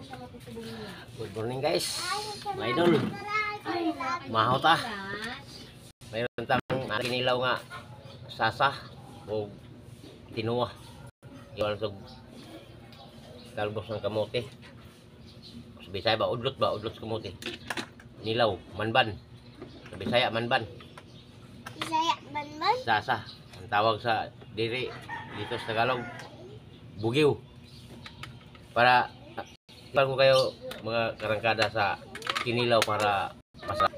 Good morning guys, mga idol. Mahot ah. Mayroon tayong kinilaw nga sasa o tinuwa. Iwan sa talbos ng kamote. Sa Bisaya ba udlot sa kamote. Nilaw, manban. Sa Bisaya manban. Bisaya manban. Sasa. Ang tawag sa diri dito sa Tagalog bugiw. Para ko kayo mga karangkada sa kinilaw para masarap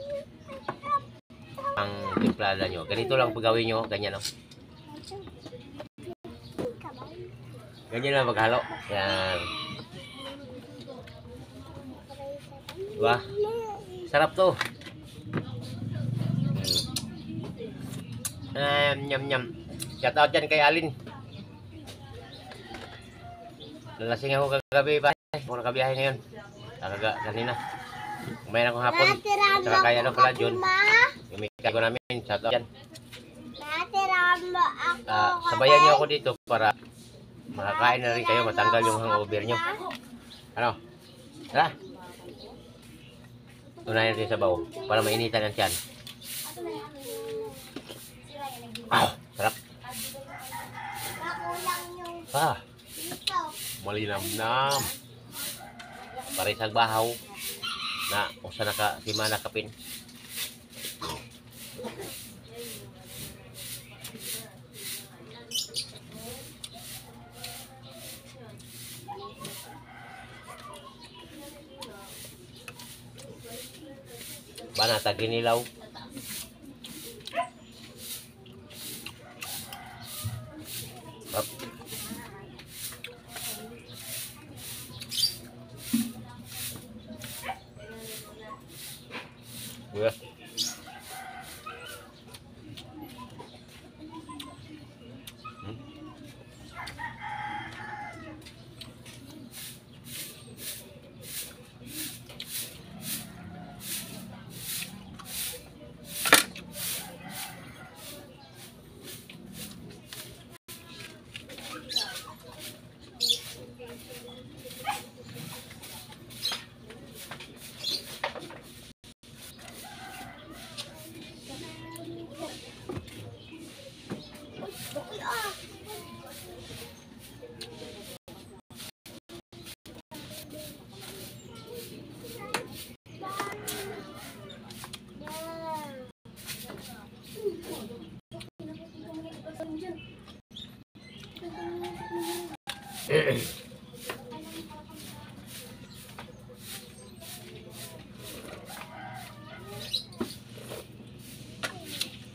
ang timplada nyo. Ganito lang pagawin nyo, ganyan no? Ganyan lang maghalo. Yan. Diba? Sarap to. Nyam nyam. Shout out dyan kay Alin. Nalasing ako kagabi ba? Ako nakabiyahe ngayon. Kanina. Kumain ako hapon. Saka kaya na pala dyan. Gumikay ko namin. Shout out dyan. Sabayan niyo ako dito para makakain na rin kayo. Matanggal yung hangover nyo. Ano? Tara. Tunayan natin sa bawo. Para mainitan ang tiyan. Sarap. Malinamnam. Parisag bahaw na usa naka simana kapin. Banata ginilaw. Yeah.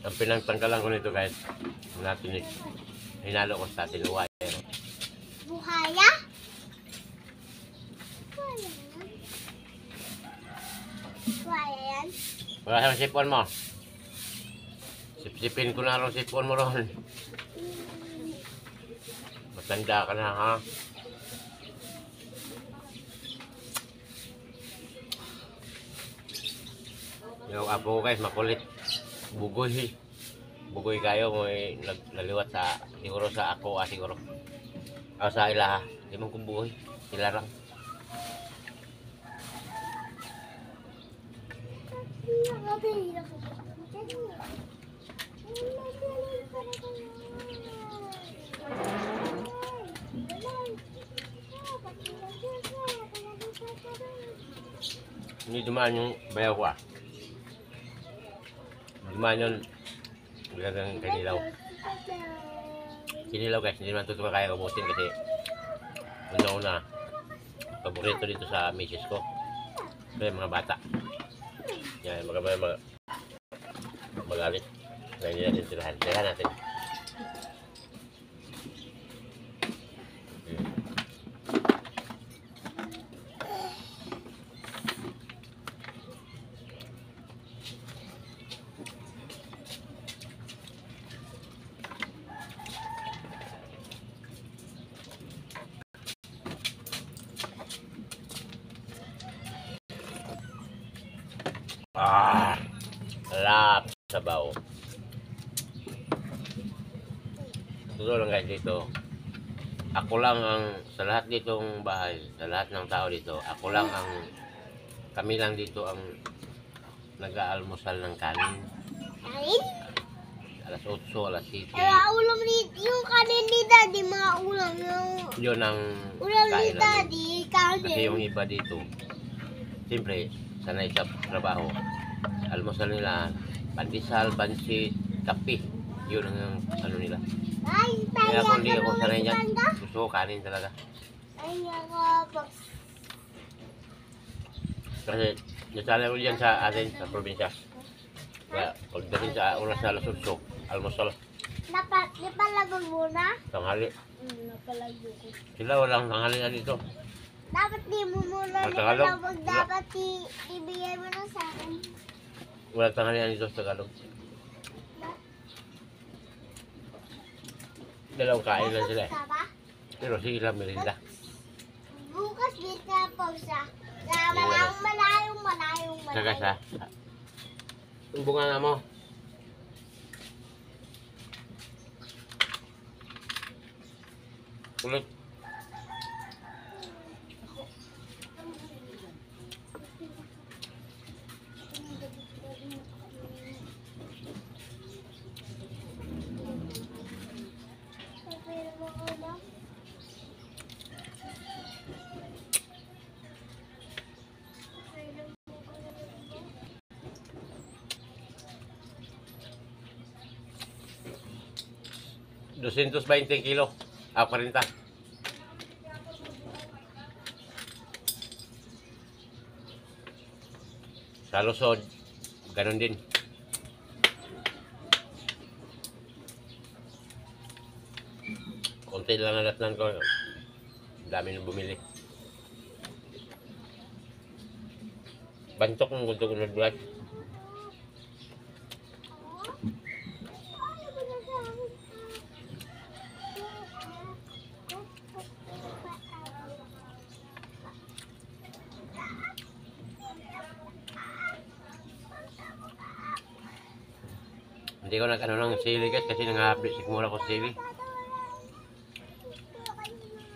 Ang pinagtanggalan ko nito guys, natin hinalo ko sa tinuwa. Buhaya? Buhaya yan? Wala siyang sipon mo. Sipsipin ko na rin sipon mo ron. Matanda ka na ha. Yung apo ko guys makulit. Bugoy. Bugoy kayo may naliwat sa siguro sa ako siguro. O sa ila ha. Di man kong bugoy. Sila lang. Ini dumaan yung bayaw ko ah. Dumaan yun. Gagang kinilaw. Kinilaw guys. Hindi naman tutuwa kaya kabutin kasi una-una paborito dito sa misis ko. Kaya mga bata. Yan, magalit. Kaya hindi natin silahan. Silahan natin. Lap sabaw. Tulo lang guys dito. ako lang ang, sa lahat ditong bahay, sa lahat ng tao dito, kami lang dito ang nag-aalmusal ng kanin. Kain? Alas 8, alas 7. Mga ulam ni, yung kanin ni Daddy, mga ulam yung Yun ang ulam ni kain namin. Daddy, Kasi kanin. yung iba dito, siyempre, sanay sa trabaho. Almusal nila, pandesal, pansit, kape. Yun ang ano nila. Ay, Kaya kung hindi ako naman sanay si dyan, Panda. gusto ko kanin talaga. Ay, pag Kasi nasanay ko dyan sa atin, sa probinsya. Kaya pagdating sa oras na alas 8, almusal, di palagog muna? tanghali. Napalago ko. Sila walang tanghali na dito. Dapat di mo muna Ang Tagalog? nilabog. Dapat ibigay mo na sa akin. Walang tanghali na dito sa Tagalog. Dalawang kain lang sila eh. Ka ba? Pero sila merinda. Bukas dito na po siya. Na Yung malayong. Saka sa yung bunga nga mo. Ulit. $220 ah, 40. Sa Luzon, ganun din. Konti lang ang natnan ko. Ang dami nang bumili. Bantok ng gusto ko na bulat. Hindi ko nag-ano ng sili guys kasi nang-update sigmura ko sa sili.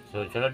Sunod-sunod.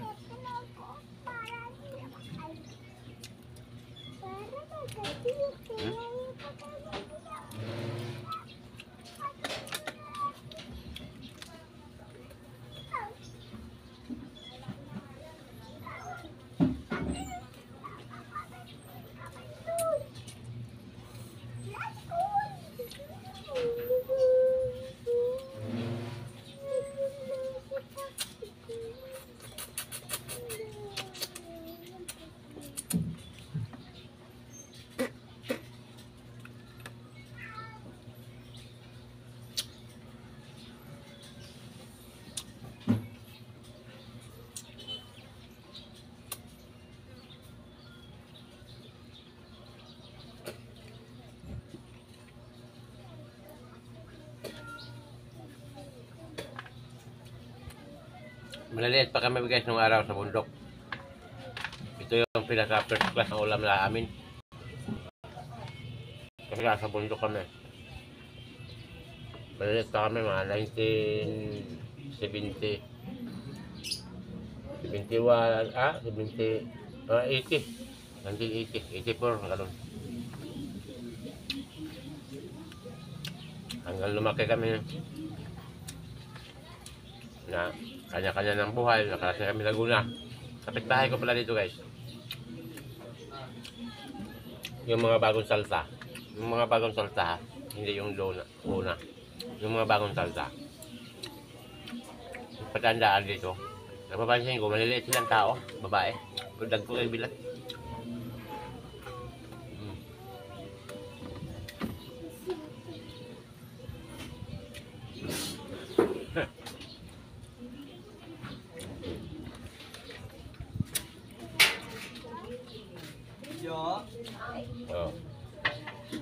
Malaliit pa kami guys nung araw sa bundok. Ito yung pinaka first class na ulam na amin. Kasi sa bundok kami. Malaliit pa kami mga 1970. 71, 70, 80. 1980, 84, ganun. Hanggang lumaki kami na kanya-kanya ng buhay, nakarating kami Laguna. Kapitbahay ko pala dito guys. Yung mga bagong salta. Yung mga bagong salta, hindi yung una. Yung mga bagong salta. Patandaan dito. Napapansin ko, maliliit silang tao, babae. Dag ko kayo bilang. Oh.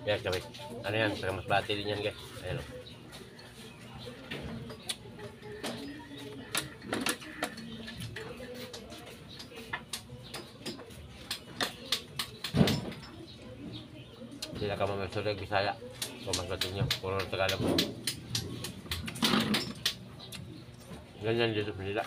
Yan, kami. Ano yan? Saka mas bati din yan, guys. Ayan o. Sila ka mamasulag, Bisaya. Kung mas bati nyo. Puro Tagalog. Ganyan dito sa Manila.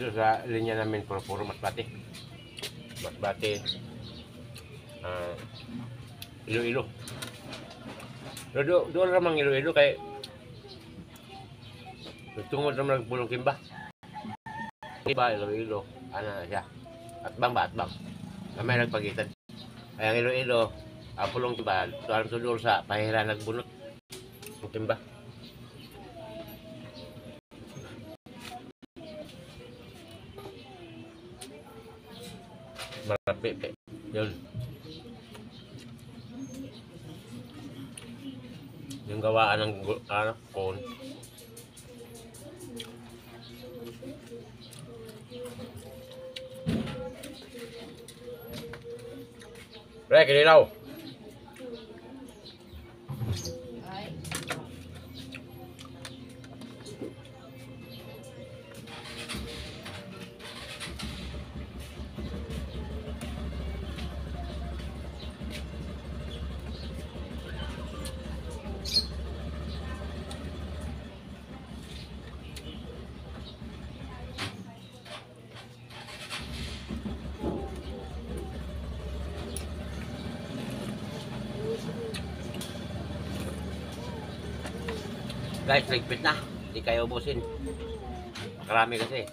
dito sa linya namin puro Masbate. Masbate. Iloilo. Pero doon ramang Iloilo kay tungod naman nagpulong Kimba. Kimba, Iloilo. Ano na siya? Atbang ba? Atbang. Kami nagpagitan. Kaya ang Iloilo, pulong Kimba, tuwalang tudol sa pahira nagbunot. Ang Kimba. Malapi. Yun. Yung gawaan ng cone. Pre, kinilaw. Guys, ligpit na. Hindi kayo ubusin. Marami kasi.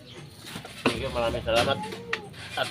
Thank you, maraming salamat. At